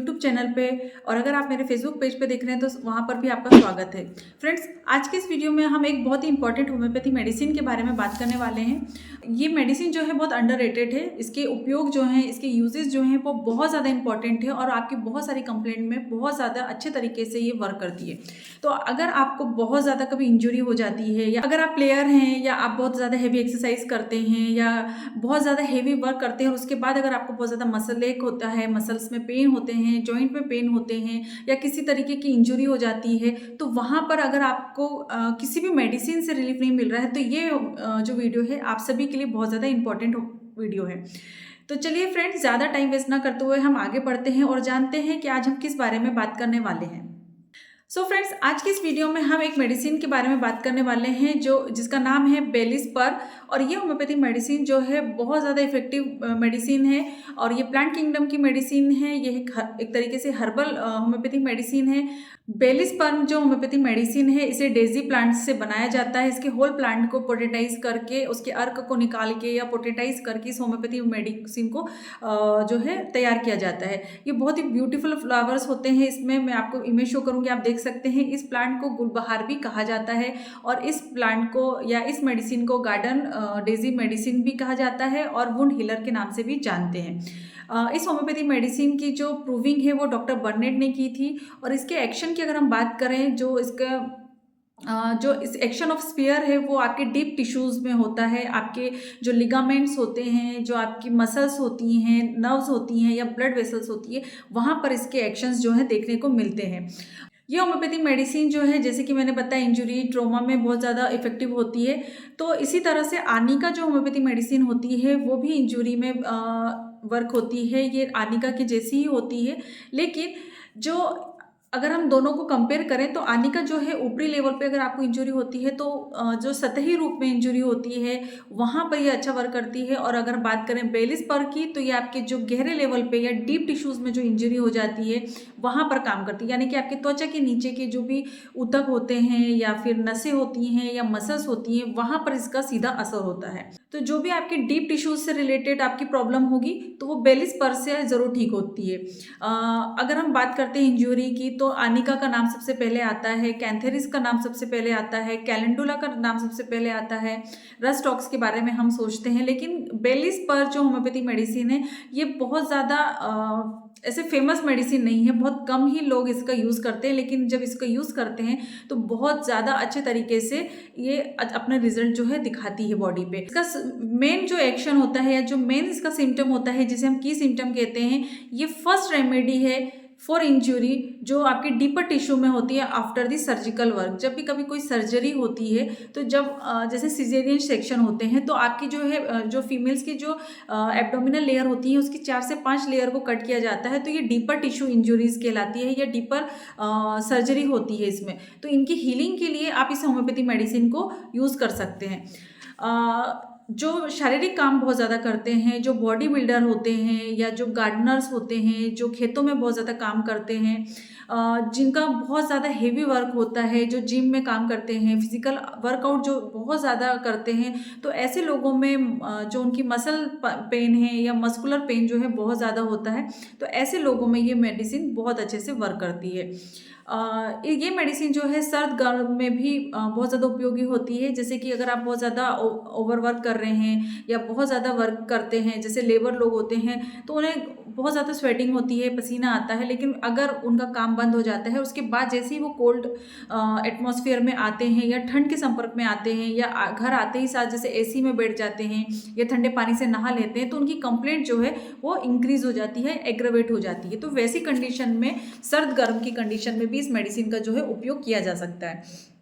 YouTube channel पे, और अगर आप मेरे फेसबुक पेज पे देख रहे हैं तो वहाँ पर भी आपका स्वागत है। फ्रेंड्स, आज की इस वीडियो में हम एक बहुत ही इंपॉर्टेंट होम्योपैथी मेडिसिन के बारे में बात करने वाले हैं। ये मेडिसिन जो है बहुत अंडररेटेड है। इसके उपयोग जो हैं, इसके यूजेस जो हैं वो बहुत ज़्यादा इंपॉर्टेंट है और आपकी बहुत सारी कंप्लेंट में बहुत ज़्यादा अच्छे तरीके से ये वर्क करती है। तो अगर आपको बहुत ज़्यादा कभी इंजरी हो जाती है, या अगर आप प्लेयर हैं, या आप बहुत ज़्यादा हेवी एक्सरसाइज करते हैं, या बहुत ज़्यादा हेवी वर्क करते हैं और उसके बाद अगर आपको बहुत ज़्यादा मसल एक होता है, मसल्स में पेन होते हैं, जॉइंट में पेन होते हैं, या किसी तरीके की इंजरी हो जाती है, तो वहाँ पर अगर आपको किसी भी मेडिसिन से रिलीफ नहीं मिल रहा है तो ये जो वीडियो है आप सभी के लिए बहुत ज़्यादा इंपॉर्टेंट वीडियो है। तो चलिए फ्रेंड्स, ज़्यादा टाइम वेस्ट ना करते हुए हम आगे बढ़ते हैं और जानते हैं कि आज हम किस बारे में बात करने वाले हैं। फ्रेंड्स, आज की इस वीडियो में हम एक मेडिसिन के बारे में बात करने वाले हैं जिसका नाम है बेलिस्पर। और ये होम्योपैथिक मेडिसिन जो है बहुत ज़्यादा इफेक्टिव मेडिसिन है और ये प्लांट किंगडम की मेडिसिन है। ये एक तरीके से हर्बल होम्योपैथिक मेडिसिन है। बेलिस्पर्म जो होम्योपैथिक मेडिसिन है, इसे डेजी प्लांट से बनाया जाता है। इसके होल प्लांट को पोटेटाइज करके, उसके अर्क को निकाल के या पोटेटाइज करके इस होम्योपैथिक मेडिसिन को जो है तैयार किया जाता है। ये बहुत ही ब्यूटीफुल फ्लावर्स होते हैं। इसमें मैं आपको इमेज शो करूँगी, आप देख सकते हैं। इस प्लांट को गुलबहार भी कहा जाता है और इस प्लांट को या इस मेडिसिन को गार्डन डेजी मेडिसिन भी कहा जाता है और वुंड हीलर के नाम से भी जानते हैं। इस होम्योपैथी मेडिसिन की जो प्रूविंग है वो डॉक्टर बर्नेट ने की थी। और इसके एक्शन की अगर हम बात करें, जो इस एक्शन ऑफ स्पीयर है वो आपके डीप टिश्यूज़ में होता है। आपके जो लिगामेंट्स होते हैं, जो आपकी मसल्स होती हैं, नर्व्स होती हैं या ब्लड वेसल्स होती है, वहाँ पर इसके एक्शंस जो है देखने को मिलते हैं। ये होम्योपैथिक मेडिसिन जो है, जैसे कि मैंने बताया, इंजरी ट्रॉमा में बहुत ज़्यादा इफेक्टिव होती है। तो इसी तरह से आनिका जो होम्योपैथिक मेडिसिन होती है वो भी इंजरी में वर्क होती है। ये आनिका की जैसी ही होती है, लेकिन अगर हम दोनों को कंपेयर करें तो आनिका जो है ऊपरी लेवल पे अगर आपको इंजरी होती है तो जो सतही रूप में इंजरी होती है वहाँ पर ये अच्छा वर्क करती है। और अगर बात करें बेलिस्पर की, तो ये आपके जो गहरे लेवल पे या डीप टिश्यूज़ में जो इंजरी हो जाती है वहाँ पर काम करती है। यानी कि आपकी त्वचा के नीचे के जो भी ऊतक होते हैं या फिर नसें होती हैं या मसल्स होती हैं, वहाँ पर इसका सीधा असर होता है। तो जो भी आपके डीप टिश्यूज से रिलेटेड आपकी प्रॉब्लम होगी तो वो बेलिस्पर से ज़रूर ठीक होती है। अगर हम बात करते हैं इंजरी की, तो आनिका का नाम सबसे पहले आता है, कैंथेरिस का नाम सबसे पहले आता है, कैलेंडुला का नाम सबसे पहले आता है, रस्टॉक्स के बारे में हम सोचते हैं। लेकिन बेलिस्पर जो होम्योपैथी मेडिसिन है ये बहुत ज़्यादा ऐसे फेमस मेडिसिन नहीं है। बहुत कम ही लोग इसका यूज़ करते हैं, लेकिन जब इसका यूज़ करते हैं तो बहुत ज़्यादा अच्छे तरीके से ये अपने रिजल्ट जो है दिखाती है बॉडी पे। इसका मेन जो एक्शन होता है या जो मेन इसका सिम्टम होता है, जिसे हम की सिम्टम कहते हैं, ये फर्स्ट रेमेडी है फॉर इंजरी जो आपके डीपर टिश्यू में होती है आफ्टर दी सर्जिकल वर्क। जब भी कभी कोई सर्जरी होती है तो जब जैसे सिजेरियन सेक्शन होते हैं तो आपकी जो है जो फीमेल्स की जो एब्डोमिनल लेयर होती है उसकी 4 से 5 लेयर को कट किया जाता है, तो ये डीपर टिश्यू इंजरीज कहलाती है या डीपर सर्जरी होती है इसमें। तो इनकी हीलिंग के लिए आप इस होम्योपैथी मेडिसिन को यूज़ कर सकते हैं। जो शारीरिक काम बहुत ज़्यादा करते हैं, जो बॉडी बिल्डर होते हैं या जो गार्डनर्स होते हैं, जो खेतों में बहुत ज़्यादा काम करते हैं, जिनका बहुत ज़्यादा हेवी वर्क होता है, जो जिम में काम करते हैं, फिजिकल वर्कआउट जो बहुत ज़्यादा करते हैं, तो ऐसे लोगों में जो उनकी मसल पेन है या मस्कुलर पेन जो है बहुत ज़्यादा होता है, तो ऐसे लोगों में ये मेडिसिन बहुत अच्छे से वर्क करती है। ये मेडिसिन जो है सर्द गर्म में भी बहुत ज़्यादा उपयोगी होती है। जैसे कि अगर आप बहुत ज़्यादा ओवरवर्क कर रहे हैं या बहुत ज़्यादा वर्क करते हैं, जैसे लेबर लोग होते हैं, तो उन्हें बहुत ज़्यादा स्वेटिंग होती है, पसीना आता है, लेकिन अगर उनका काम बंद हो जाता है उसके बाद जैसे ही वो कोल्ड एटमॉस्फेयर में आते हैं या ठंड के संपर्क में आते हैं या घर आते ही साथ जैसे एसी में बैठ जाते हैं या ठंडे पानी से नहा लेते हैं, तो उनकी कंप्लेंट जो है वो इंक्रीज हो जाती है, एग्रवेट हो जाती है। तो वैसी कंडीशन में, सर्द गर्म की कंडीशन में भी इस मेडिसिन का जो है उपयोग किया जा सकता है।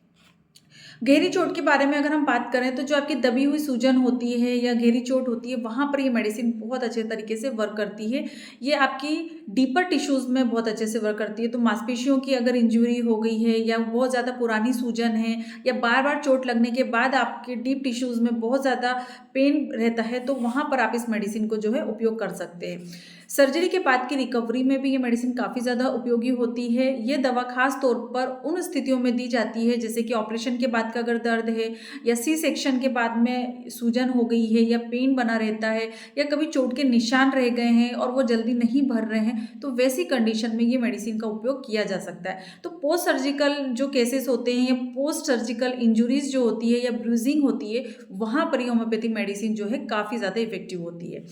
गहरी चोट के बारे में अगर हम बात करें तो जो आपकी दबी हुई सूजन होती है या गहरी चोट होती है वहाँ पर ये मेडिसिन बहुत अच्छे तरीके से वर्क करती है। ये आपकी डीपर टिश्यूज़ में बहुत अच्छे से वर्क करती है। तो मांसपेशियों की अगर इंजरी हो गई है या बहुत ज़्यादा पुरानी सूजन है या बार बार चोट लगने के बाद आपके डीप टिश्यूज़ में बहुत ज़्यादा पेन रहता है, तो वहाँ पर आप इस मेडिसिन को जो है उपयोग कर सकते हैं। सर्जरी के बाद की रिकवरी में भी ये मेडिसिन काफ़ी ज़्यादा उपयोगी होती है। ये दवा खास तौर पर उन स्थितियों में दी जाती है जैसे कि ऑपरेशन के बाद का अगर दर्द है या सी सेक्शन के बाद में सूजन हो गई है या पेन बना रहता है या कभी चोट के निशान रह गए हैं और वो जल्दी नहीं भर रहे हैं, तो वैसी कंडीशन में ये मेडिसिन का उपयोग किया जा सकता है। तो पोस्ट सर्जिकल जो केसेस होते हैं या पोस्ट सर्जिकल इंजुरीज जो होती है या ब्रूजिंग होती है, वहाँ पर ये होम्योपैथी मेडिसिन जो है काफ़ी ज़्यादा इफेक्टिव होती है।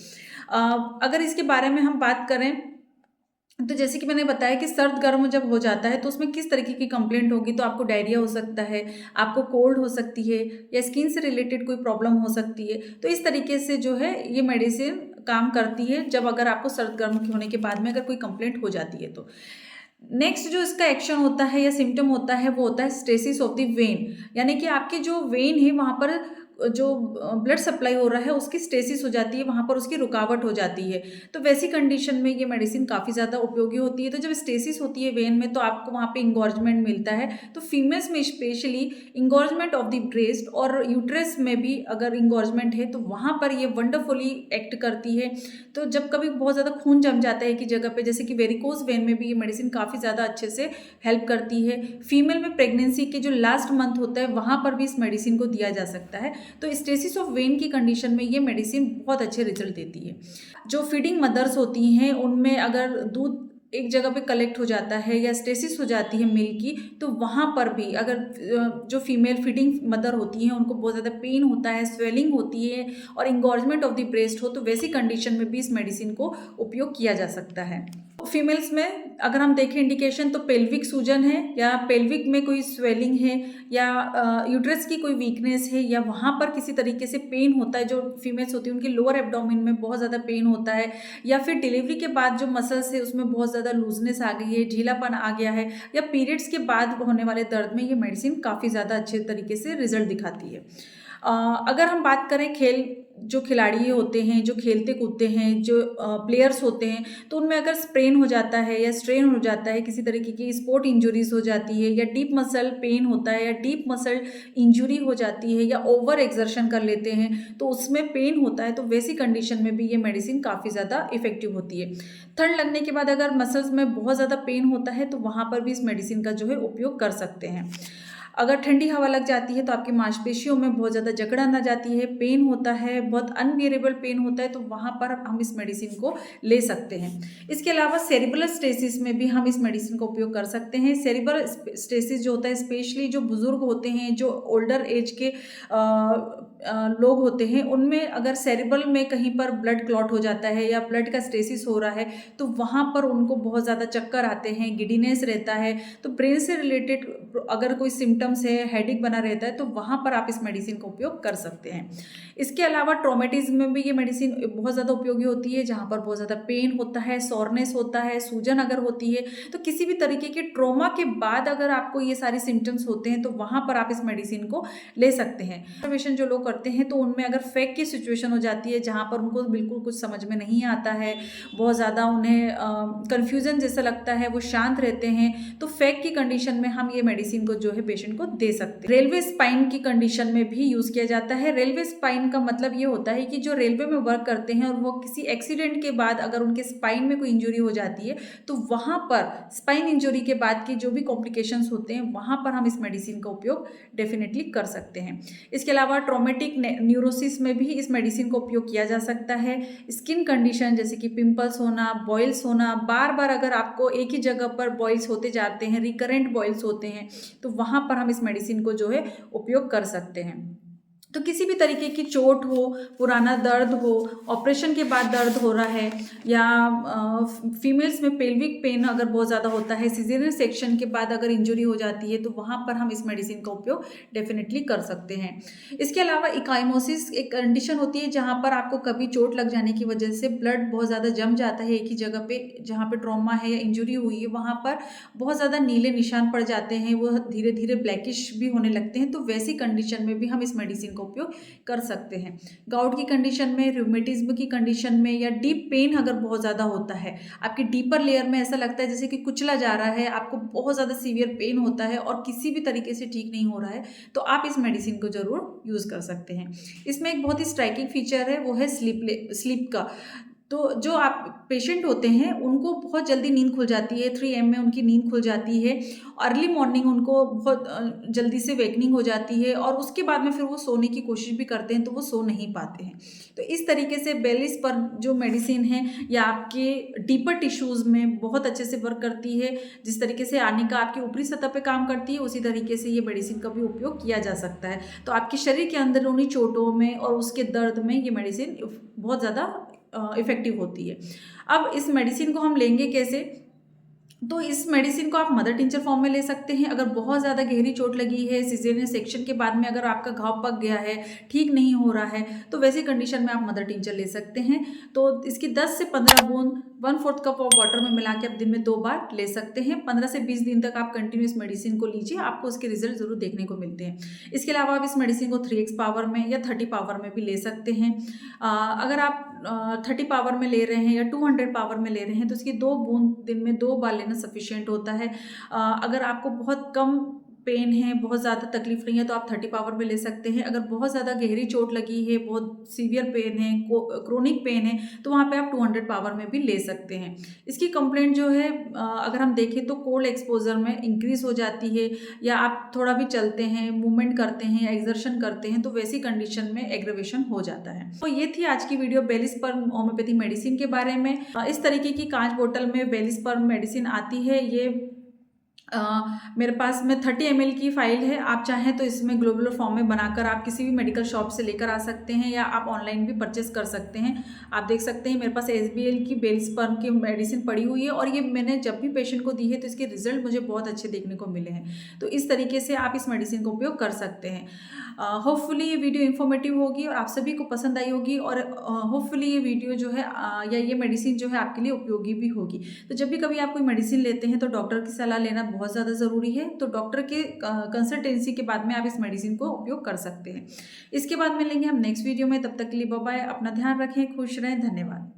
अगर इसके बारे में हम बात करें तो जैसे कि मैंने बताया कि सर्द गर्म जब हो जाता है तो उसमें किस तरीके की कंप्लेंट होगी, तो आपको डायरिया हो सकता है, आपको कोल्ड हो सकती है या स्किन से रिलेटेड कोई प्रॉब्लम हो सकती है। तो इस तरीके से जो है ये मेडिसिन काम करती है जब अगर आपको सर्द गर्म होने के बाद में अगर कोई कंप्लेंट हो जाती है। तो नेक्स्ट जो इसका एक्शन होता है या सिम्टम होता है वो होता है स्टेसिस ऑफ द वेन, यानी कि आपकी जो वेन है वहाँ पर जो ब्लड सप्लाई हो रहा है उसकी स्टेसिस हो जाती है, वहाँ पर उसकी रुकावट हो जाती है। तो वैसी कंडीशन में ये मेडिसिन काफ़ी ज़्यादा उपयोगी होती है। तो जब स्टेसिस होती है वेन में तो आपको वहाँ पे इंगॉर्जमेंट मिलता है। तो फीमेल्स में specially engorgement of the breast और यूट्रस में भी अगर इंगॉर्जमेंट है तो वहाँ पर ये वंडरफुली एक्ट करती है। तो जब कभी बहुत ज़्यादा खून जम जाता है कि जगह पे, जैसे कि वेरिकोज वेन में भी ये मेडिसिन काफ़ी ज़्यादा अच्छे से हेल्प करती है। फीमेल में प्रेगनेंसी के जो लास्ट मंथ होता है वहाँ पर भी इस मेडिसिन को दिया जा सकता है। तो स्टेसिस ऑफ वेन की कंडीशन में ये मेडिसिन बहुत अच्छे रिजल्ट देती है। जो फीडिंग मदर्स होती हैं उनमें अगर दूध एक जगह पे कलेक्ट हो जाता है या स्टेसिस हो जाती है मिल्क की, तो वहाँ पर भी अगर जो फीमेल फीडिंग मदर होती हैं उनको बहुत ज़्यादा पेन होता है, स्वेलिंग होती है और इंगॉर्जमेंट ऑफ द ब्रेस्ट हो, तो वैसी कंडीशन में भी इस मेडिसिन को उपयोग किया जा सकता है। फीमेल्स में अगर हम देखें इंडिकेशन तो पेल्विक सूजन है या पेल्विक में कोई स्वेलिंग है या यूट्रस की कोई वीकनेस है या वहाँ पर किसी तरीके से पेन होता है, जो फीमेल्स होती है उनकी लोअर एब्डोमेन में बहुत ज़्यादा पेन होता है, या फिर डिलीवरी के बाद जो मसल्स है उसमें बहुत ज़्यादा लूजनेस आ गई है, ढीलापन आ गया है, या पीरियड्स के बाद होने वाले दर्द में ये मेडिसिन काफ़ी ज़्यादा अच्छे तरीके से रिजल्ट दिखाती है। अगर हम बात करें खेल जो खिलाड़ी होते हैं, जो खेलते कूदते हैं, जो प्लेयर्स होते हैं, तो उनमें अगर स्प्रेन हो जाता है या स्ट्रेन हो जाता है, किसी तरीके की स्पोर्ट इंजुरीज हो जाती है या डीप मसल पेन होता है या डीप मसल इंजुरी हो जाती है या ओवर एक्सर्शन कर लेते हैं तो उसमें पेन होता है, तो वैसी कंडीशन में भी ये मेडिसिन काफ़ी ज़्यादा इफेक्टिव होती है। ठंड लगने के बाद अगर मसल्स में बहुत ज़्यादा पेन होता है तो वहाँ पर भी इस मेडिसिन का जो है उपयोग कर सकते हैं। अगर ठंडी हवा लग जाती है तो आपकी मांसपेशियों में बहुत ज़्यादा जकड़न आ जाती है, पेन होता है, बहुत अनबियरेबल पेन होता है, तो वहाँ पर हम इस मेडिसिन को ले सकते हैं। इसके अलावा सेरिब्रल स्टेसिस में भी हम इस मेडिसिन का उपयोग कर सकते हैं। सेरिब्रल स्टेसिस जो होता है स्पेशली जो बुजुर्ग होते हैं, जो ओल्डर एज के लोग होते हैं, उनमें अगर सेरिब्रल में कहीं पर ब्लड क्लॉट हो जाता है या ब्लड का स्टेसिस हो रहा है तो वहाँ पर उनको बहुत ज़्यादा चक्कर आते हैं, गिडीनेस रहता है। तो ब्रेन से रिलेटेड अगर कोई सिम्टम्स है, हेडेक बना रहता है, तो वहाँ पर आप इस मेडिसिन का उपयोग कर सकते हैं। इसके अलावा ट्रॉमेटिज्म में भी ये मेडिसिन बहुत ज़्यादा उपयोगी होती है, जहाँ पर बहुत ज़्यादा पेन होता है, सोरनेस होता है, सूजन अगर होती है, तो किसी भी तरीके के ट्रॉमा के बाद अगर आपको ये सारे सिम्टम्स होते हैं तो वहाँ पर आप इस मेडिसिन को ले सकते हैं। ऑब्जर्वेशन जो लोग करते हैं तो उनमें अगर फेक की सिचुएशन हो जाती है जहाँ पर उनको बिल्कुल कुछ समझ में नहीं आता है, बहुत ज़्यादा उन्हें कन्फ्यूज़न जैसा लगता है, वो शांत रहते हैं, तो फेक की कंडीशन में हम ये मेडिसिन को जो है पेशेंट को दे सकते हैं। रेलवे स्पाइन की कंडीशन में भी यूज़ किया जाता है। रेलवे स्पाइन का मतलब ये होता है कि जो रेलवे में वर्क करते हैं और वो किसी एक्सीडेंट के बाद अगर उनके स्पाइन में कोई इंजरी हो जाती है तो वहाँ पर स्पाइन इंजरी के बाद की जो भी कॉम्प्लिकेशंस होते हैं वहाँ पर हम इस मेडिसिन का उपयोग डेफिनेटली कर सकते हैं। इसके अलावा ट्रॉमेटिक न्यूरोसिस में भी इस मेडिसिन का उपयोग किया जा सकता है। स्किन कंडीशन जैसे कि पिंपल्स होना, बॉयल्स होना, बार बार अगर आपको एक ही जगह पर बॉयल्स होते जाते हैं, रिकरेंट बॉयल्स होते हैं, तो वहाँ पर हम इस मेडिसिन को जो है उपयोग कर सकते हैं। तो किसी भी तरीके की चोट हो, पुराना दर्द हो, ऑपरेशन के बाद दर्द हो रहा है, या फीमेल्स में पेल्विक पेन अगर बहुत ज़्यादा होता है, सिजेरियन सेक्शन के बाद अगर इंजरी हो जाती है, तो वहाँ पर हम इस मेडिसिन का उपयोग डेफिनेटली कर सकते हैं। इसके अलावा इकाइमोसिस एक कंडीशन होती है जहाँ पर आपको कभी चोट लग जाने की वजह से ब्लड बहुत ज़्यादा जम जाता है एक ही जगह पे, जहाँ पे ट्रॉमा है या इंजरी हुई है वहाँ पर बहुत ज़्यादा नीले निशान पड़ जाते हैं, वो धीरे धीरे ब्लैकिश भी होने लगते हैं, तो वैसी कंडीशन में भी हम इस मेडिसिन उपयोग कर सकते हैं। गाउट की कंडीशन में, रूमेटिज्म की कंडीशन में, या डीप पेन अगर बहुत ज़्यादा होता है, आपके डीपर लेयर में ऐसा लगता है जैसे कि कुचला जा रहा है, आपको बहुत ज़्यादा सीवियर पेन होता है और किसी भी तरीके से ठीक नहीं हो रहा है, तो आप इस मेडिसिन को ज़रूर यूज़ कर सकते हैं। इसमें एक बहुत ही स्ट्राइकिंग फीचर है, वो है स्लीप का। तो जो आप पेशेंट होते हैं उनको बहुत जल्दी नींद खुल जाती है, 3 AM में उनकी नींद खुल जाती है। अर्ली मॉर्निंग उनको बहुत जल्दी से वेकनिंग हो जाती है और उसके बाद में फिर वो सोने की कोशिश भी करते हैं तो वो सो नहीं पाते हैं। तो इस तरीके से बेलिस्पर्म जो मेडिसिन है या आपके डीपर टिश्यूज़ में बहुत अच्छे से वर्क करती है। जिस तरीके से आर्निका आपकी ऊपरी सतह पे काम करती है उसी तरीके से ये मेडिसिन का भी उपयोग किया जा सकता है। तो आपके शरीर के अंदरूनी चोटों में और उसके दर्द में ये मेडिसिन बहुत ज़्यादा इफ़ेक्टिव होती है। अब इस मेडिसिन को हम लेंगे कैसे? तो इस मेडिसिन को आप मदर टिंचर फॉर्म में ले सकते हैं। अगर बहुत ज़्यादा गहरी चोट लगी है, सिजेरियन सेक्शन के बाद में अगर आपका घाव पक गया है, ठीक नहीं हो रहा है, तो वैसी कंडीशन में आप मदर टिंचर ले सकते हैं। तो इसकी 10 से 15 बूंद 1/4 कप ऑफ वाटर में मिला के आप दिन में 2 बार ले सकते हैं। 15 से 20 दिन तक आप कंटिन्यूस मेडिसिन को लीजिए, आपको उसके रिजल्ट ज़रूर देखने को मिलते हैं। इसके अलावा आप इस मेडिसिन को 3x पावर में या 30 पावर में भी ले सकते हैं। अगर आप 30 पावर में ले रहे हैं या 200 पावर में ले रहे हैं तो इसकी 2 बूंद दिन में 2 बार लेना सफिशिएंट होता है। अगर आपको बहुत कम पेन है, बहुत ज़्यादा तकलीफ नहीं है तो आप 30 पावर में ले सकते हैं। अगर बहुत ज़्यादा गहरी चोट लगी है, बहुत सीवियर पेन है, क्रोनिक पेन है, तो वहाँ पे आप 200 पावर में भी ले सकते हैं। इसकी कंप्लेंट जो है अगर हम देखें तो कोल्ड एक्सपोजर में इंक्रीज़ हो जाती है या आप थोड़ा भी चलते हैं, मूवमेंट करते हैं या एक्सर्शन करते हैं तो वैसी कंडीशन में एग्रेवेशन हो जाता है। तो ये थी आज की वीडियो बेलिस्पर्म होम्योपैथी मेडिसिन के बारे में। इस तरीके की कांच बोतल में बेलिस्पर्म मेडिसिन आती है। ये मेरे पास में 30 ml की फाइल है। आप चाहें तो इसमें ग्लोबुलर फॉर्म में बनाकर आप किसी भी मेडिकल शॉप से लेकर आ सकते हैं या आप ऑनलाइन भी परचेस कर सकते हैं। आप देख सकते हैं मेरे पास SBL की बेलिस्पर्म की मेडिसिन पड़ी हुई है और ये मैंने जब भी पेशेंट को दी है तो इसके रिजल्ट मुझे बहुत अच्छे देखने को मिले हैं। तो इस तरीके से आप इस मेडिसिन का उपयोग कर सकते हैं। होपफुली ये वीडियो इन्फॉर्मेटिव होगी और आप सभी को पसंद आई होगी और होपफुली ये वीडियो जो है या ये मेडिसिन जो है आपके लिए उपयोगी भी होगी। तो जब भी कभी आप कोई मेडिसिन लेते हैं तो डॉक्टर की सलाह लेना बहुत ज़्यादा ज़रूरी है। तो डॉक्टर के कंसल्टेंसी के बाद में आप इस मेडिसिन को उपयोग कर सकते हैं। इसके बाद मिलेंगे हम नेक्स्ट वीडियो में, तब तक के लिए बाय बाय। अपना ध्यान रखें, खुश रहें, धन्यवाद।